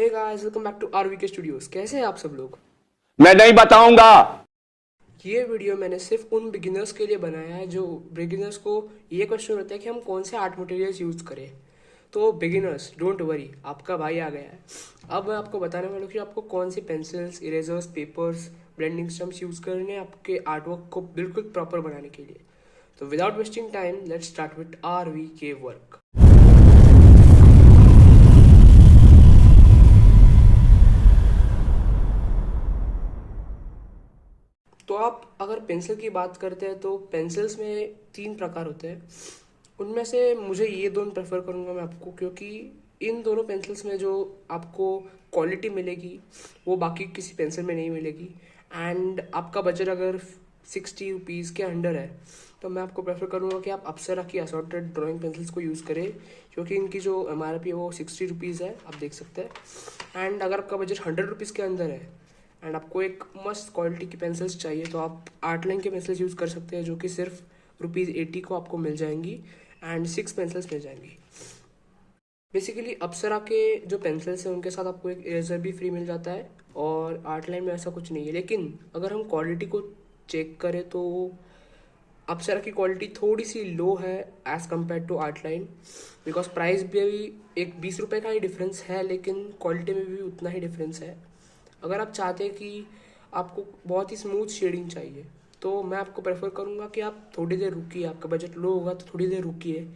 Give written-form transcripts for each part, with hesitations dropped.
Hey guys, welcome back to RVK studios. कैसे हैं आप सब लोग? मैं नहीं बताऊंगा। ये वीडियो मैंने सिर्फ उन बिगिनर्स के लिए बनाया है जो बिगिनर्स को ये क्वेश्चन होता है कि हम कौन से आर्ट मटेरियल्स यूज़ करें। तो बिगिनर्स, डोंट वरी, आपका भाई आ गया है। अब मैं आपको बताने वाला हूँ कि आपको कौन सी pencils, erasers, papers, blending stumps use करने हैं आपके आर्टवर्क को बिल्कुल प्रॉपर बनाने के लिए। तो without wasting time, let's start with RVK work. तो आप अगर पेंसिल की बात करते हैं तो पेंसिल्स में तीन प्रकार होते हैं। उनमें से मुझे ये दोनों प्रेफर करूँगा मैं आपको, क्योंकि इन दोनों पेंसिल्स में जो आपको क्वालिटी मिलेगी वो बाकी किसी पेंसिल में नहीं मिलेगी। एंड आपका बजट अगर 60 रुपीज़ के अंडर है तो मैं आपको प्रेफर करूँगा कि आप अप्सरा की असॉर्टेड ड्राइंग पेंसिल्स को यूज़ करें, क्योंकि इनकी जो MRP है वो 60 रुपीज़ है, आप देख सकते हैं। एंड अगर आपका बजट 100 रुपीज़ के अंदर है एंड आपको एक मस्त क्वालिटी की पेंसिल्स चाहिए तो आप आर्ट लाइन के पेंसिल्स यूज़ कर सकते हैं, जो कि सिर्फ ₹80 को आपको मिल जाएंगी एंड 6 पेंसिल्स मिल जाएंगी। बेसिकली अप्सरा के जो पेंसिल्स हैं उनके साथ आपको एक इरेजर भी फ्री मिल जाता है, और आर्ट लाइन में ऐसा कुछ नहीं है। लेकिन अगर हम क्वालिटी को चेक करें तो अप्सरा की क्वालिटी थोड़ी सी लो है as compared to art line, because price भी एक 20 रुपये का ही डिफरेंस है, लेकिन क्वालिटी में भी उतना ही डिफरेंस है। अगर आप चाहते हैं कि आपको बहुत ही स्मूथ शेडिंग चाहिए तो मैं आपको प्रेफर करूँगा कि आप थोड़ी देर रुकिए। आपका बजट लो होगा तो थोड़ी देर रुकिए,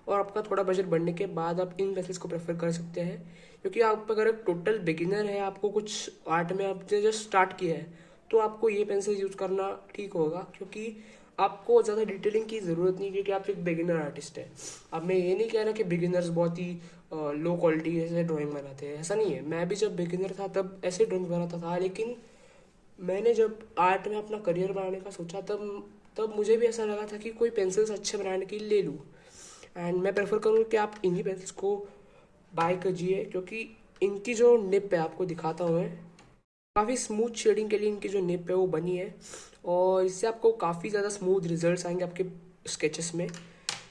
और आपका थोड़ा बजट बढ़ने के बाद आप इन पेंसिल्स को प्रेफर कर सकते हैं। क्योंकि आप अगर एक टोटल बिगिनर है, आपको कुछ आर्ट में आपने जस्ट स्टार्ट किया है, तो आपको ये पेंसिल यूज़ करना ठीक होगा, क्योंकि आपको ज़्यादा डिटेलिंग की ज़रूरत नहीं, क्योंकि आप एक बिगिनर आर्टिस्ट है। अब मैं ये नहीं कह रहा कि बिगिनर्स बहुत ही लो क्वालिटी से ड्राइंग बनाते हैं, ऐसा नहीं है। मैं भी जब बिगिनर था तब ऐसे ड्राइंग बनाता था, लेकिन मैंने जब आर्ट में अपना करियर बनाने का सोचा तब तब मुझे भी ऐसा लगा था कि कोई पेंसिल्स अच्छे बनाने के लिए ले लूँ। एंड मैं प्रेफर करूँगा कि आप इन्हीं पेंसिल्स को बाय कीजिए, क्योंकि इनकी जो निप है, आपको दिखाता हूँ मैं, काफ़ी स्मूथ शेडिंग के लिए इनकी जो निप है वो बनी है, और इससे आपको काफ़ी ज़्यादा स्मूथ रिजल्ट्स आएंगे आपके स्केचेस में।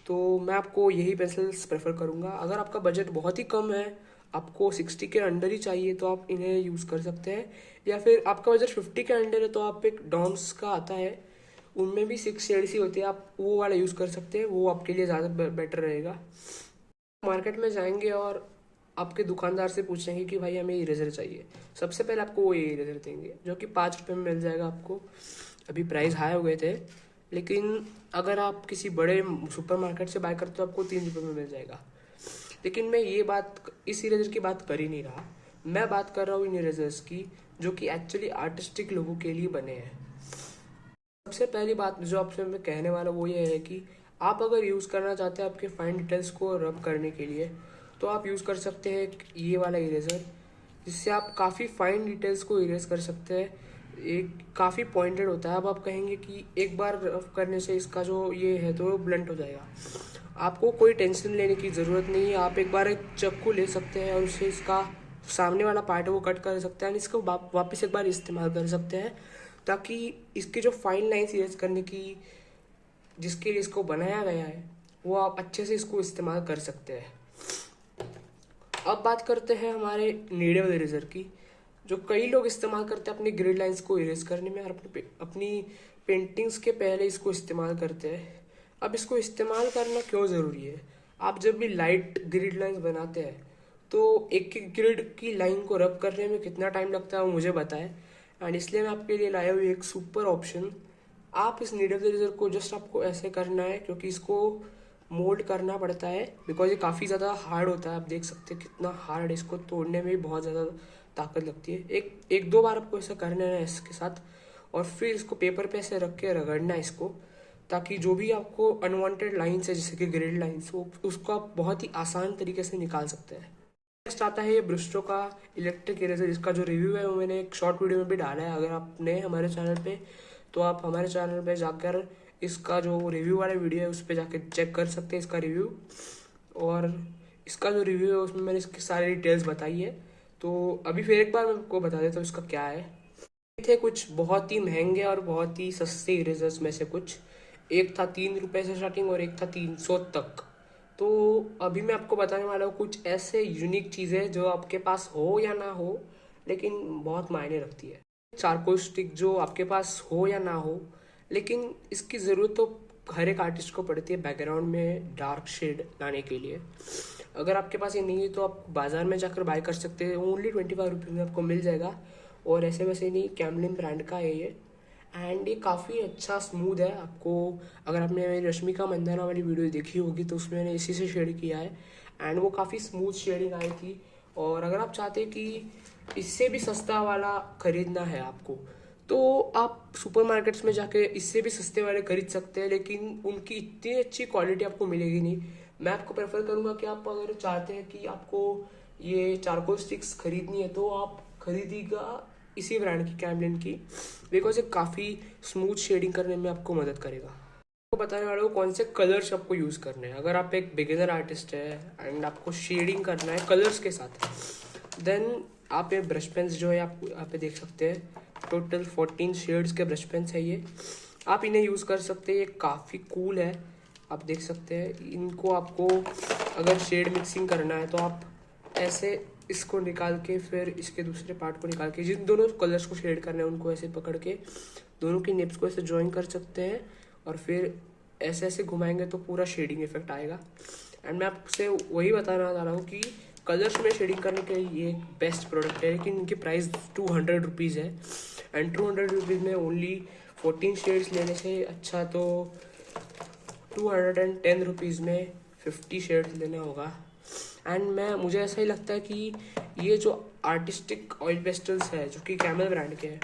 तो मैं आपको यही पेंसिल्स प्रेफर करूँगा। अगर आपका बजट बहुत ही कम है, आपको 60 के अंडर ही चाहिए, तो आप इन्हें यूज़ कर सकते हैं। या फिर आपका बजट 50 के अंडर है तो आप एक डॉम्स का आता है, उनमें भी 6 शेड्स ही होती है, आप वो वाला यूज़ कर सकते हैं, वो आपके लिए ज़्यादा बेटर रहेगा। मार्केट में जाएंगे और आपके दुकानदार से पूछेंगे कि भाई हमें इरेजर चाहिए, सबसे पहले आपको वो ये इरेजर देंगे जो कि 5 रुपये में मिल जाएगा आपको। अभी प्राइस हाई हो गए थे, लेकिन अगर आप किसी बड़े सुपरमार्केट से बाय करते हो आपको 3 रुपये में मिल जाएगा। लेकिन मैं ये बात, इस इरेजर की बात कर ही नहीं रहा। मैं बात कर रहा हूँ इन इरेजर्स की जो कि एक्चुअली आर्टिस्टिक लोगों के लिए बने हैं। सबसे पहली बात जो आपसे मैं कहने वाला वो ये है कि आप अगर यूज़ करना चाहते हैं आपके फाइन डिटेल्स को रब करने के लिए, तो आप यूज़ कर सकते हैं ये वाला इरेज़र, जिससे आप काफ़ी फाइन डिटेल्स को इरेज कर सकते हैं। एक काफ़ी पॉइंटेड होता है। अब आप कहेंगे कि एक बार रब करने से इसका जो ये है तो ब्लंट हो जाएगा। आपको कोई टेंशन लेने की ज़रूरत नहीं है। आप एक बार एक चाकू ले सकते हैं और उससे इसका सामने वाला पार्ट है वो कट कर सकते हैं, इसको वापस एक बार इस्तेमाल कर सकते हैं, ताकि इसकी जो फाइन लाइन्स इरेज करने की जिसके लिए इसको बनाया गया है वो आप अच्छे से इसको इस्तेमाल कर सकते हैं। अब बात करते हैं हमारे नीडल इरेजर की, जो कई लोग इस्तेमाल करते हैं अपनी ग्रिड लाइंस को इरेज करने में, और अपनी पेंटिंग्स के पहले इसको इस्तेमाल करते हैं। अब इसको इस्तेमाल करना क्यों ज़रूरी है? आप जब भी लाइट ग्रिड लाइंस बनाते हैं तो एक एक ग्रिड की लाइन को रब करने में कितना टाइम लगता है वो मुझे बताएं, एंड इसलिए मैं आपके लिए लाया हूँ एक सुपर ऑप्शन। आप इस नीडल इरेजर को जस्ट आपको ऐसे करना है, क्योंकि इसको मोल्ड करना पड़ता है, बिकॉज ये काफ़ी ज़्यादा हार्ड होता है। आप देख सकते हैं कितना हार्ड, इसको तोड़ने में भी बहुत ज़्यादा ताकत लगती है। एक एक दो बार आपको ऐसा करना है इसके साथ, और फिर इसको पेपर पे ऐसे रख के रगड़ना है इसको, ताकि जो भी आपको अनवांटेड लाइन्स है जैसे कि ग्रिड लाइन्स, वो उसको आप बहुत ही आसान तरीके से निकाल सकते हैं। नेक्स्ट आता है ये ब्रिस्टो का इलेक्ट्रिक इरेजर, जिसका जो रिव्यू है वो मैंने एक शॉर्ट वीडियो में भी डाला है। अगर आप नए हमारे चैनल पे तो आप हमारे चैनल पे जाकर इसका जो रिव्यू वाला वीडियो है उस पर जाकर चेक कर सकते हैं इसका रिव्यू। और इसका जो रिव्यू है उसमें मैंने इसकी सारी डिटेल्स बताई है। तो अभी फिर एक बार मैं आपको बता देता हूँ इसका क्या है। थे कुछ बहुत ही महंगे और बहुत ही सस्ते इरेजर्स में से कुछ, एक था 3 रुपये से स्टार्टिंग और एक था 300 तक। तो अभी मैं आपको बताने वाला हूँ कुछ ऐसे यूनिक चीज़ें जो आपके पास हो या ना हो, लेकिन बहुत मायने रखती है। चारकोल स्टिक जो आपके पास हो या ना हो, लेकिन इसकी ज़रूरत तो हर एक आर्टिस्ट को पड़ती है बैकग्राउंड में डार्क शेड लाने के लिए। अगर आपके पास ये नहीं है तो आप बाज़ार में जाकर बाय कर सकते हैं, ओनली 25 रुपीज़ में आपको मिल जाएगा। और ऐसे वैसे नहीं, कैमलिन ब्रांड का है ये, एंड ये काफ़ी अच्छा स्मूथ है। आपको अगर आपने मेरी रश्मिका मंदाना वाली वीडियो देखी होगी तो उसमें मैंने इसी से शेड किया है, एंड वो काफ़ी स्मूथ शेडिंग आई थी। और अगर आप चाहते हैं कि इससे भी सस्ता वाला खरीदना है आपको, तो आप सुपरमार्केट्स में जाके इससे भी सस्ते वाले खरीद सकते हैं, लेकिन उनकी इतनी अच्छी क्वालिटी आपको मिलेगी नहीं। मैं आपको प्रेफर करूँगा कि आप अगर चाहते हैं कि आपको ये चारकोल स्टिक्स खरीदनी है तो आप खरीदिएगा इसी ब्रांड की, कैमलिन की, बिकॉज ये काफ़ी स्मूथ शेडिंग करने में आपको मदद करेगा। आपको बताने वाला हूँ कौन से कलर्स आपको यूज़ करने हैं। अगर आप एक बिगिनर आर्टिस्ट है एंड आपको शेडिंग करना है कलर्स के साथ, देन आप ये ब्रश पेन्स जो है आप यहाँ पे देख सकते हैं, टोटल 14 शेड्स के ब्रश पेन्स है ये। आप इन्हें यूज़ कर सकते हैं, ये काफ़ी कूल है। आप देख सकते हैं इनको, आपको अगर शेड मिक्सिंग करना है तो आप ऐसे इसको निकाल के फिर इसके दूसरे पार्ट को निकाल के जिन दोनों कलर्स को शेड करना है उनको ऐसे पकड़ के दोनों की निप्स को ऐसे ज्वाइन कर सकते हैं, और फिर ऐसे ऐसे घुमाएंगे तो पूरा शेडिंग इफेक्ट आएगा। एंड मैं आपसे वही बताना चाह रहा हूँ कि कलर्स में शेडिंग करने के लिए ये एक बेस्ट प्रोडक्ट है, लेकिन इनकी प्राइस 200 रुपीज़ है। एंड 200 रुपीज़ में ओनली 14 शेड्स लेने से अच्छा तो 210 रुपीज़ में 50 शेड्स लेना होगा। एंड मुझे ऐसा ही लगता है कि ये जो आर्टिस्टिक ऑयल पेस्टल्स है जो कि कैमल ब्रांड के हैं,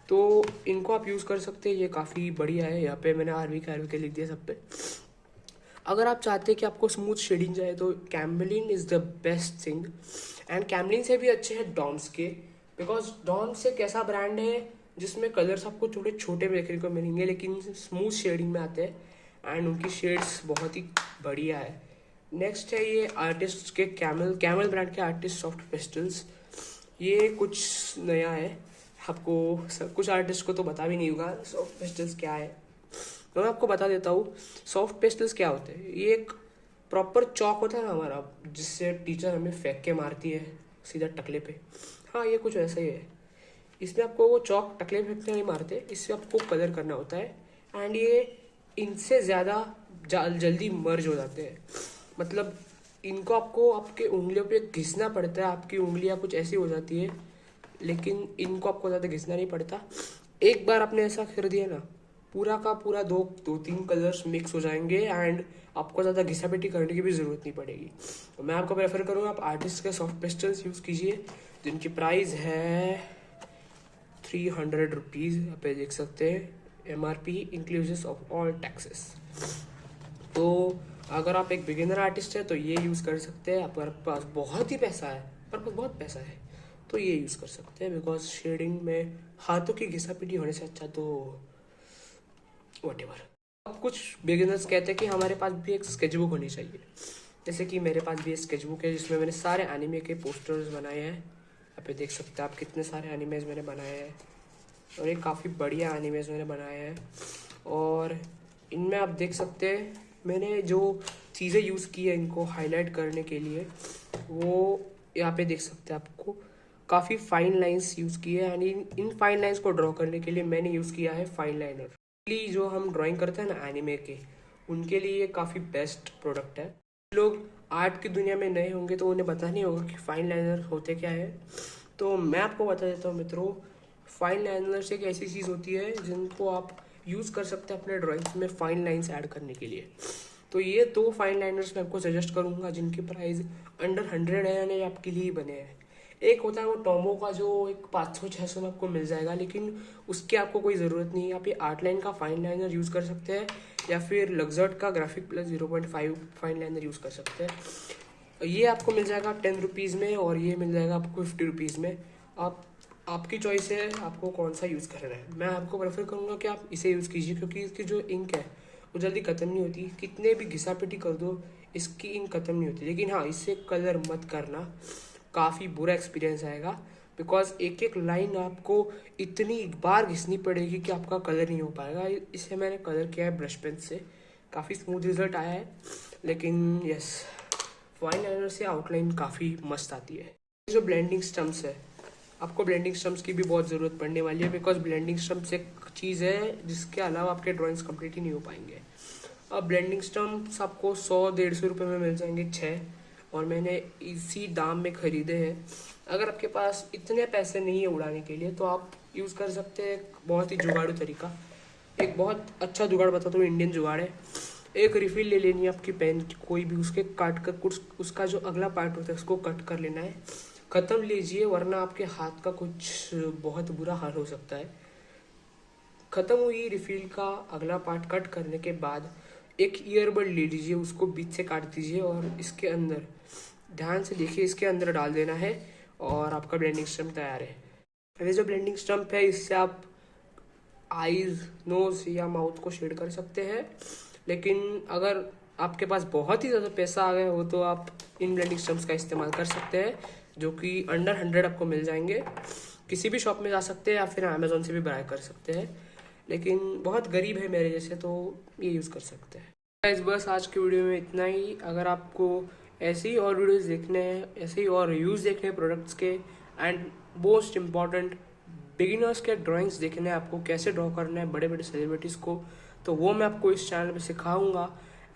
तो इनको आप यूज़ कर सकते हैं, ये काफ़ी बढ़िया है। यहाँ पे मैंने आरवी के लिख दिया सब पे। अगर आप चाहते हैं कि आपको स्मूथ शेडिंग जाए तो Camlin is the best thing. And Camlin से भी अच्छे हैं डॉम्स के, बिकॉज डॉम्स एक ऐसा ब्रांड है जिसमें कलर्स आपको थोड़े छोटे देखने को मिलेंगे लेकिन स्मूथ शेडिंग में आते हैं, एंड उनकी शेड्स बहुत ही बढ़िया है। नेक्स्ट है ये आर्टिस्ट के कैमल ब्रांड के आर्टिस्ट सॉफ्ट पेस्टल्स। ये कुछ नया है, आपको कुछ आर्टिस्ट को तो बता भी नहीं होगा सॉफ्ट पेस्टल्स क्या है, तो मैं आपको बता देता हूँ। सॉफ्ट पेस्टल्स क्या होते हैं, ये एक प्रॉपर चौक होता है ना हमारा, जिससे टीचर हमें फेंक के मारती है सीधा टकले पे। हाँ, ये कुछ ऐसा ही है। इसमें आपको वो चौक टकले फेंकते नहीं मारते, इससे आपको कलर करना होता है, एंड ये इनसे ज़्यादा जल्दी मर्ज हो जाते हैं। मतलब इनको आपको आपके उंगलियों पे घिसना पड़ता है, आपकी उंगलियां कुछ ऐसी हो जाती है, लेकिन इनको आपको ज़्यादा घिसना नहीं पड़ता। एक बार आपने ऐसा कर दिया ना, पूरा का पूरा दो तीन कलर्स मिक्स हो जाएंगे, एंड आपको ज़्यादा घिसापिटी करने की भी ज़रूरत नहीं पड़ेगी। तो मैं आपको प्रेफर करूँगा आप आर्टिस्ट के सॉफ्ट पेस्टल्स यूज़ कीजिए, जिनकी प्राइस है 300 रुपीज़। यहाँ पे देख सकते हैं, MRP inclusive of all taxes. तो अगर आप एक बिगिनर आर्टिस्ट है तो ये यूज़ कर सकते हैं। आपके पास बहुत ही पैसा है, पर बहुत पैसा है तो ये यूज़ कर सकते हैं, बिकॉज शेडिंग में हाथों की घिसापिटी होने से अच्छा तो व्हाटएवर। अब कुछ बिगिनर्स कहते हैं कि हमारे पास भी एक स्केचबुक होनी चाहिए, जैसे कि मेरे पास भी एक स्केचबुक है जिसमें मैंने सारे एनिमे के पोस्टर्स बनाए हैं। यहाँ पे देख सकते हैं आप कितने सारे एनिमेज मैंने बनाए हैं, और ये काफ़ी बढ़िया एनिमेज मैंने बनाए हैं। और इनमें आप देख सकते हैं मैंने जो चीज़ें यूज़ की है इनको हाईलाइट करने के लिए, वो यहाँ पे देख सकते हैं आपको काफ़ी फाइन लाइंस यूज़ की है, यानी इन फाइन लाइंस को ड्रॉ करने के लिए मैंने यूज़ किया है फाइन लाइनर। जो हम ड्राइंग करते हैं ना एनिमे के, उनके लिए ये काफ़ी बेस्ट प्रोडक्ट है। लोग आर्ट की दुनिया में नए होंगे तो उन्हें पता नहीं होगा कि फाइन लाइनर होते क्या है, तो मैं आपको बता देता हूँ मित्रों। फाइन लाइनर्स एक ऐसी चीज़ होती है जिनको आप यूज़ कर सकते हैं अपने ड्राइंग्स में फाइन लाइंस ऐड करने के लिए। तो ये 2 फाइन लाइनर्स मैं आपको सजेस्ट करूँगा जिनकी प्राइस अंडर 100 है, यानी आपके लिए ही बने हैं। एक होता है वो टोमो का जो एक 500-600 में आपको मिल जाएगा, लेकिन उसकी आपको कोई ज़रूरत नहीं है। आप ये आर्ट लाइन का फाइन लाइनर यूज़ कर सकते हैं, या फिर लग्जर्ट का graphic plus 0.5 fine liner use कर सकते हैं। ये आपको मिल जाएगा 10 रुपीज़ में, और ये मिल जाएगा आपको 50 रुपीज़ में। आपकी चॉइस है आपको कौन सा यूज़ करना है। मैं आपको प्रेफर करूँगा कि आप इसे यूज़ कीजिए, क्योंकि इसकी जो इंक है वो जल्दी ख़त्म नहीं होती, कितने भी घिसापिटी कर दो इसकी इंक ख़त्म नहीं होती। लेकिन हाँ, इससे कलर मत करना, काफ़ी बुरा एक्सपीरियंस आएगा, बिकॉज एक एक लाइन आपको इतनी बार घिसनी पड़ेगी कि आपका कलर नहीं हो पाएगा। इसे मैंने कलर किया है ब्रश पेन से, काफ़ी स्मूथ रिजल्ट आया है। लेकिन यस, फाइन लाइनर से आउटलाइन काफ़ी मस्त आती है। जो ब्लेंडिंग स्टम्प्स है, आपको ब्लेंडिंग स्टम्प्स की भी बहुत ज़रूरत पड़ने वाली है, बिकॉज ब्लेंडिंग स्टम्प्स एक चीज़ है जिसके अलावा आपके ड्राइंग्स कंप्लीट ही नहीं हो पाएंगे। अब ब्लेंडिंग स्टम्प्स आपको 100-150 रुपये में मिल जाएंगे 6, और मैंने इसी दाम में ख़रीदे हैं। अगर आपके पास इतने पैसे नहीं है उड़ाने के लिए तो आप यूज़ कर सकते हैं एक बहुत ही जुगाड़ू तरीका। एक बहुत अच्छा जुगाड़ बताता हूँ, इंडियन जुगाड़ है। एक रिफिल ले लेनी है आपकी पेन की कोई भी, उसके काट कर कुछ उसका जो अगला पार्ट होता है उसको कट कर लेना है, ख़त्म लीजिए, वरना आपके हाथ का कुछ बहुत बुरा हाल हो सकता है। ख़त्म हुई रिफिल का अगला पार्ट कट करने के बाद एक ईयरबड ले लीजिए, उसको बीच से काट दीजिए और इसके अंदर ध्यान से देखिए, इसके अंदर डाल देना है और आपका ब्लेंडिंग स्टम्प तैयार है। ये जो ब्लेंडिंग स्टम्प है इससे आप आईज, नोज या माउथ को शेड कर सकते हैं, लेकिन अगर आपके पास बहुत ही ज़्यादा पैसा आ गया हो तो आप इन ब्लेंडिंग स्टम्प्स का इस्तेमाल कर सकते हैं, जो कि अंडर 100 आपको मिल जाएंगे। किसी भी शॉप में जा सकते हैं या फिर अमेजोन से भी बाय कर सकते हैं, लेकिन बहुत गरीब है मेरे जैसे तो ये यूज़ कर सकते हैं। गाइस बस आज की वीडियो में इतना ही। अगर आपको ऐसे ही और वीडियोस देखने हैं, ऐसे ही और रिव्यूज़ देखने हैं प्रोडक्ट्स के, एंड मोस्ट इम्पॉर्टेंट बिगिनर्स के ड्राइंग्स देखने हैं, आपको कैसे ड्रॉ करना है बड़े बड़े सेलिब्रिटीज़ को, तो वो मैं आपको इस चैनल पे सिखाऊंगा।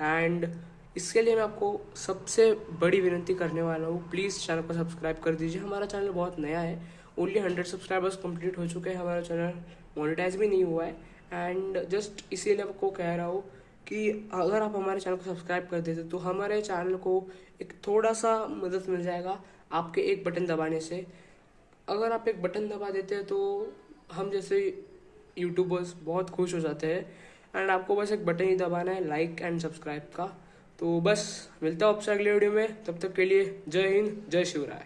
एंड इसके लिए मैं आपको सबसे बड़ी विनती करने वाला हूँ, प्लीज़ चैनल को सब्सक्राइब कर दीजिए। हमारा चैनल बहुत नया है, ओनली 100 सब्सक्राइबर्स कंप्लीट हो चुके हैं, हमारा चैनल मोनेटाइज भी नहीं हुआ है। एंड जस्ट इसीलिए आपको कह रहा हूँ कि अगर आप हमारे चैनल को सब्सक्राइब कर देते तो हमारे चैनल को एक थोड़ा सा मदद मिल जाएगा आपके एक बटन दबाने से। अगर आप एक बटन दबा देते हैं तो हम जैसे यूट्यूबर्स बहुत खुश हो जाते हैं। एंड आपको बस एक बटन ही दबाना है, लाइक एंड सब्सक्राइब का। तो बस मिलता हूँ आपसे अगले वीडियो में, तब तक के लिए जय हिंद, जय शिवराय।